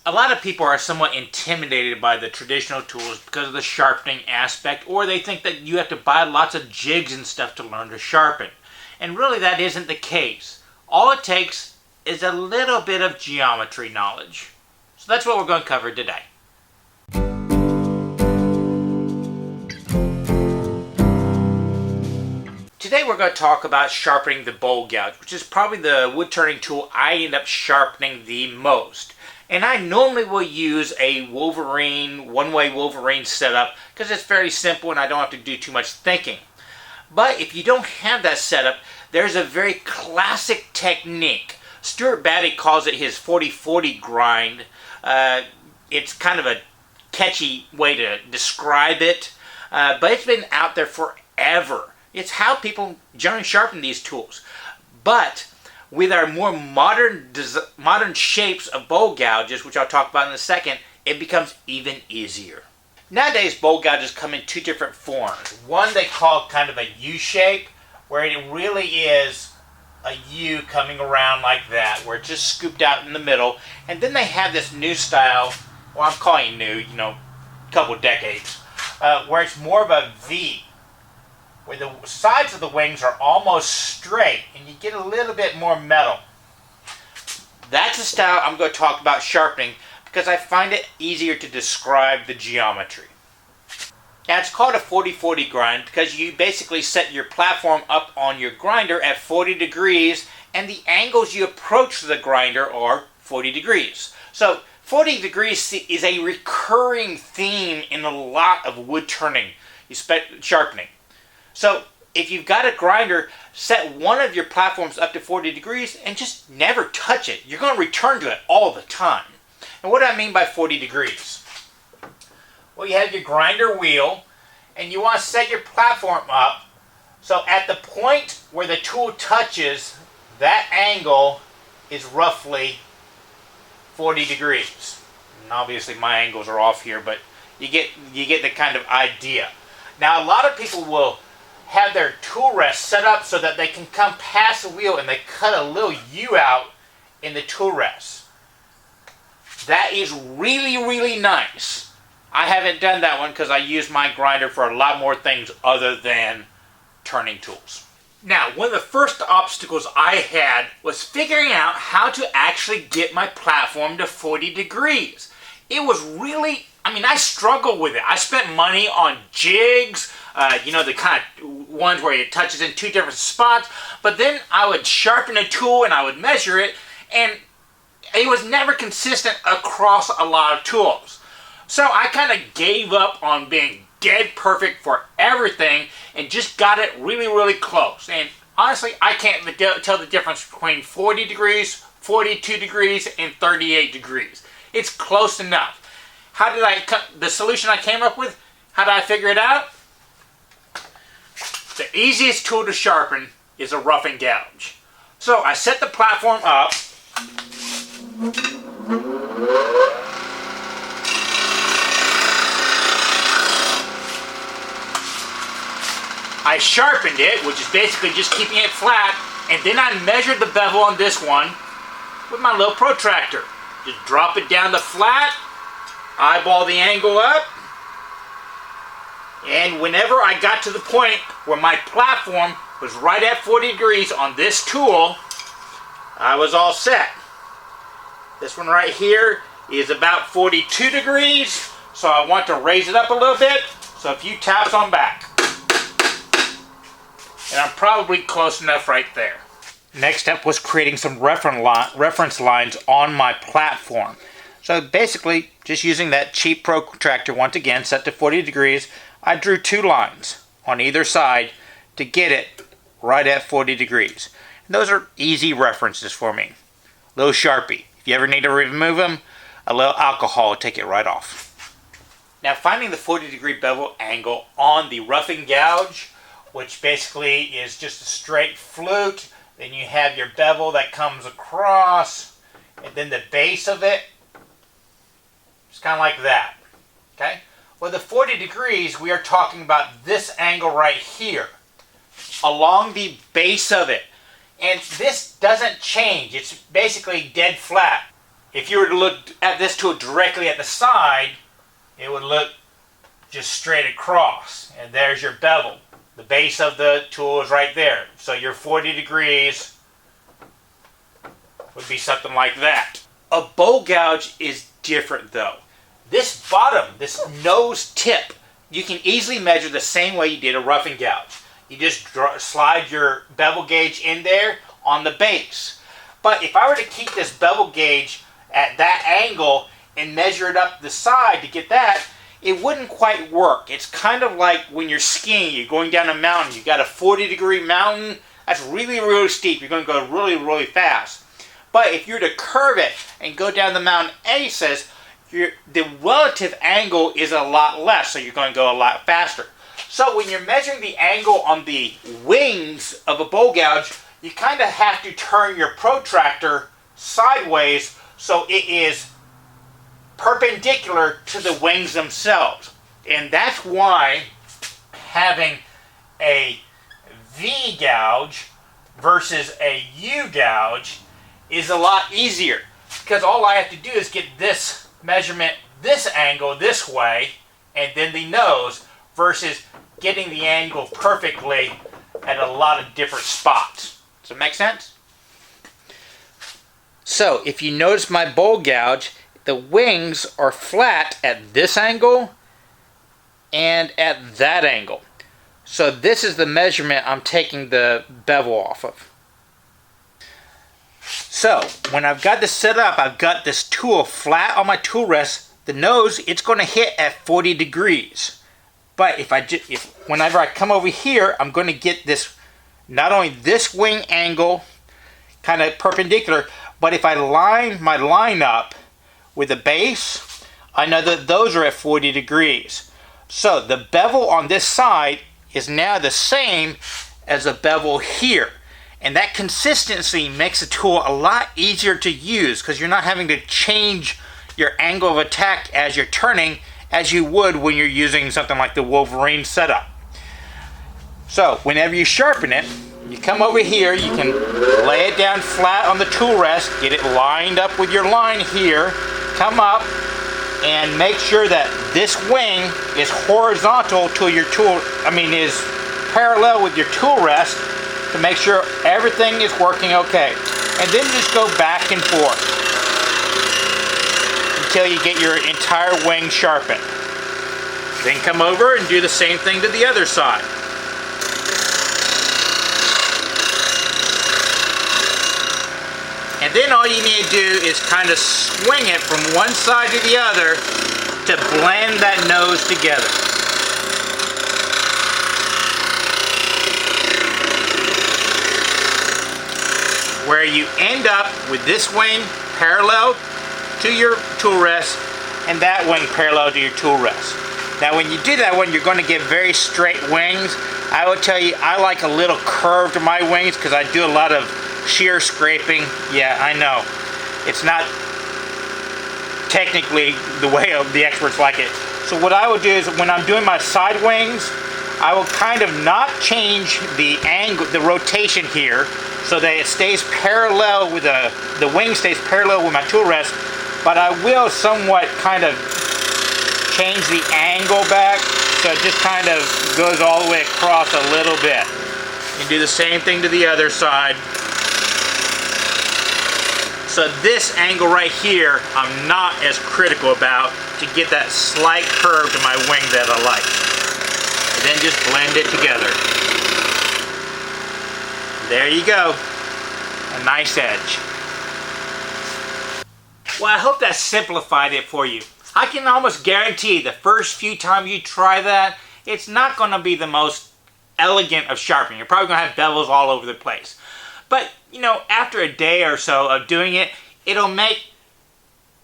A lot of people are somewhat intimidated by the traditional tools because of the sharpening aspect, or they think that you have to buy lots of jigs and stuff to learn to sharpen. And really that isn't the case. All it takes is a little bit of geometry knowledge. So that's what we're going to cover today. Today we're going to talk about sharpening the bowl gouge, which is probably the wood turning tool I end up sharpening the most. And I normally will use a Wolverine, one-way Wolverine setup because it's very simple and I don't have to do too much thinking. But if you don't have that setup, there's a very classic technique. Stuart Batty calls it his 40-40 grind. It's kind of a catchy way to describe it, but it's been out there forever. It's how people generally sharpen these tools. But with our more modern shapes of bowl gouges, which I'll talk about in a second, it becomes even easier. Nowadays, bowl gouges come in two different forms. One they call kind of a U shape, where it really is a U coming around like that, where it's just scooped out in the middle. And then they have this new style, well, I'm calling it new, a couple decades, where it's more of a V, where the sides of the wings are almost straight and you get a little bit more metal. That's the style I'm going to talk about sharpening because I find it easier to describe the geometry. Now it's called a 40-40 grind because you basically set your platform up on your grinder at 40 degrees and the angles you approach the grinder are 40 degrees. So 40 degrees is a recurring theme in a lot of wood turning, sharpening. So if you've got a grinder, set one of your platforms up to 40 degrees and just never touch it. You're going to return to it all the time. And what do I mean by 40 degrees? Well, you have your grinder wheel and you want to set your platform up so at the point where the tool touches, that angle is roughly 40 degrees. And obviously my angles are off here, but you get the kind of idea. Now a lot of people will have their tool rest set up so that they can come past the wheel and they cut a little U out in the tool rest. That is really, really nice. I haven't done that one because I use my grinder for a lot more things other than turning tools. Now, one of the first obstacles I had was figuring out how to actually get my platform to 40 degrees. It was really, I struggled with it. I spent money on jigs, the kind of ones where it touches in two different spots, but then I would sharpen a tool and I would measure it, and it was never consistent across a lot of tools. So I kind of gave up on being dead perfect for everything and just got it really, really close. And honestly, I can't tell the difference between 40 degrees, 42 degrees, and 38 degrees. It's close enough. The solution I came up with, how did I figure it out? The easiest tool to sharpen is a roughing gouge. So I set the platform up. I sharpened it, which is basically just keeping it flat, and then I measured the bevel on this one with my little protractor. Just drop it down to flat, eyeball the angle up, and whenever I got to the point where my platform was right at 40 degrees on this tool, I was all set. This one right here is about 42 degrees, so I want to raise it up a little bit, so a few taps on back. And I'm probably close enough right there. Next step was creating some reference lines on my platform. So basically, just using that cheap protractor once again, set to 40 degrees, I drew two lines on either side to get it right at 40 degrees. And those are easy references for me. A little Sharpie. If you ever need to remove them, a little alcohol will take it right off. Now finding the 40 degree bevel angle on the roughing gouge, which basically is just a straight flute, then you have your bevel that comes across, and then the base of it, it's kind of like that. Okay? Well, the 40 degrees, we are talking about this angle right here, along the base of it. And this doesn't change. It's basically dead flat. if you were to look at this tool directly at the side, it would look just straight across. And there's your bevel. The base of the tool is right there. So your 40 degrees would be something like that. A bowl gouge is different though. This bottom, this nose tip, you can easily measure the same way you did a roughing gouge. You just slide your bevel gauge in there on the base. But if I were to keep this bevel gauge at that angle and measure it up the side to get that, it wouldn't quite work. It's kind of like when you're skiing, you're going down a mountain, you got a 40-degree mountain, that's really, really steep. You're going to go really, really fast. But if you were to curve it and go down the mountain aces, the relative angle is a lot less, so you're going to go a lot faster. So when you're measuring the angle on the wings of a bowl gouge, you kind of have to turn your protractor sideways so it is perpendicular to the wings themselves. And that's why having a V gouge versus a U gouge is a lot easier, because all I have to do is get this measurement, this angle this way, and then the nose, versus getting the angle perfectly at a lot of different spots. Does it make sense? So if you notice my bowl gouge, the wings are flat at this angle and at that angle. So this is the measurement I'm taking the bevel off of. So when I've got this set up, I've got this tool flat on my tool rest. The nose, it's going to hit at 40 degrees. But whenever I come over here, I'm going to get this, not only this wing angle kind of perpendicular, but if I line my line up with the base, I know that those are at 40 degrees. So the bevel on this side is now the same as the bevel here. And that consistency makes the tool a lot easier to use, because you're not having to change your angle of attack as you're turning, as you would when you're using something like the Wolverine setup. So whenever you sharpen it, you come over here, you can lay it down flat on the tool rest, get it lined up with your line here, come up and make sure that this wing is horizontal to your tool, is parallel with your tool rest, to make sure everything is working okay. And then just go back and forth until you get your entire wing sharpened. Then come over and do the same thing to the other side. And then all you need to do is kind of swing it from one side to the other to blend that nose together. Where you end up with this wing parallel to your tool rest and that wing parallel to your tool rest. Now when you do that one, you're going to get very straight wings. I will tell you, I like a little curve to my wings because I do a lot of shear scraping. Yeah, I know. It's not technically the way the experts like it. So what I will do is when I'm doing my side wings, I will kind of not change the angle, the rotation here, so that it stays parallel with the wing stays parallel with my tool rest, but I will somewhat kind of change the angle back so it just kind of goes all the way across a little bit. And do the same thing to the other side. So this angle right here, I'm not as critical about, to get that slight curve to my wing that I like. And then just blend it together. There you go. A nice edge. Well, I hope that simplified it for you. I can almost guarantee the first few times you try that, it's not going to be the most elegant of sharpening. You're probably going to have bevels all over the place. But, after a day or so of doing it, it'll make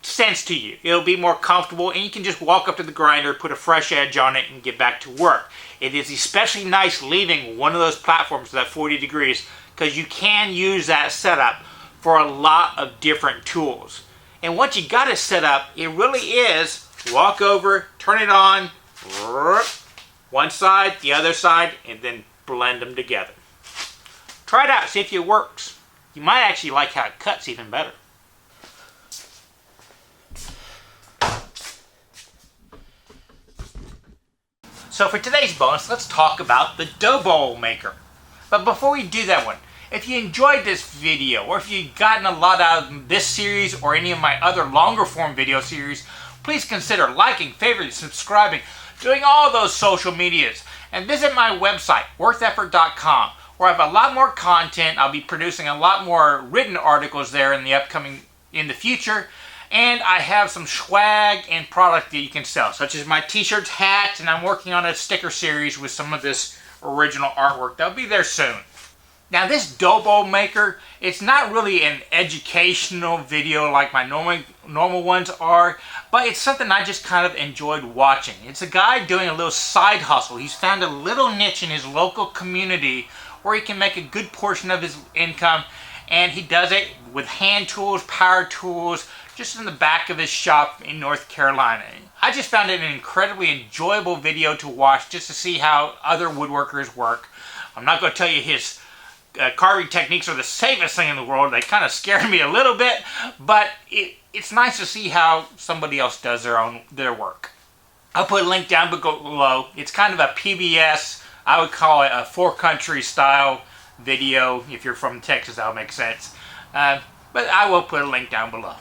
sense to you. It'll be more comfortable, and you can just walk up to the grinder, put a fresh edge on it, and get back to work. It is especially nice leaving one of those platforms to that 40 degrees, because you can use that setup for a lot of different tools. And once you got it set up, it really is walk over, turn it on, one side, the other side, and then blend them together. Try it out, see if it works. You might actually like how it cuts even better. So for today's bonus, let's talk about the dough bowl maker. But before we do that one, if you enjoyed this video, or if you've gotten a lot out of this series or any of my other longer form video series, please consider liking, favoriting, subscribing, doing all those social medias, and visit my website, wortheffort.com, where I have a lot more content. I'll be producing a lot more written articles there in the future, and I have some swag and product that you can sell, such as my t-shirts, hats, and I'm working on a sticker series with some of this original artwork. They'll be there soon. Now this dough bowl maker, it's not really an educational video like my normal ones are, but it's something I just kind of enjoyed watching. It's a guy doing a little side hustle. He's found a little niche in his local community where he can make a good portion of his income, and he does it with hand tools, power tools, just in the back of his shop in North Carolina. I just found it an incredibly enjoyable video to watch just to see how other woodworkers work. I'm not going to tell you his carving techniques are the safest thing in the world. They kind of scare me a little bit, but it's nice to see how somebody else does their work. I'll put a link down below. It's kind of a PBS, I would call it a four country style video. If you're from Texas, that'll make sense. But I will put a link down below.